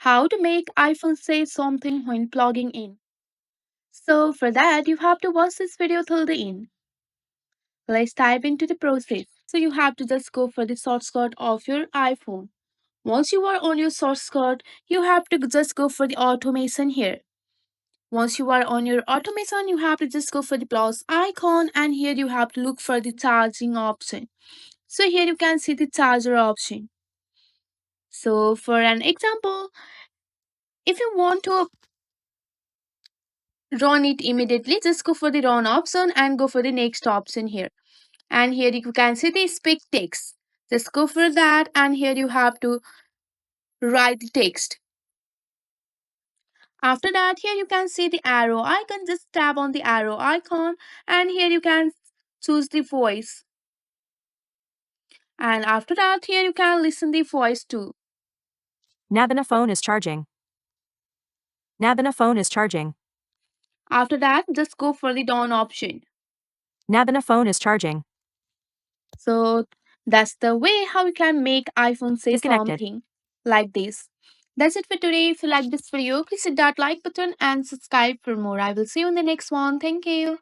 How to make iPhone say something when plugging in. So for that, you have to watch this video till the end. Let's dive into the process. So you have to just go for the shortcut of your iPhone. Once you are on your shortcut, you have to just go for the automation here. Once you are on your automation, you have to just go for the plus icon and here you have to look for the charging option. So here you can see the charger option. So for an example, if you want to run it immediately, just go for the run option and go for the next option here. And here you can see the speak text. Just go for that and here you have to write the text. After that, here you can see the arrow icon. Just tap on the arrow icon and here you can choose the voice. And after that, here you can listen the voice too. Nabina phone is charging. Nabina phone is charging. After that, just go for the down option. Nabina phone is charging. So that's the way how you can make iPhone say Disconnected. something like this. That's it for today. If you like this video, please hit that like button and subscribe for more. I will see you in the next one. Thank you.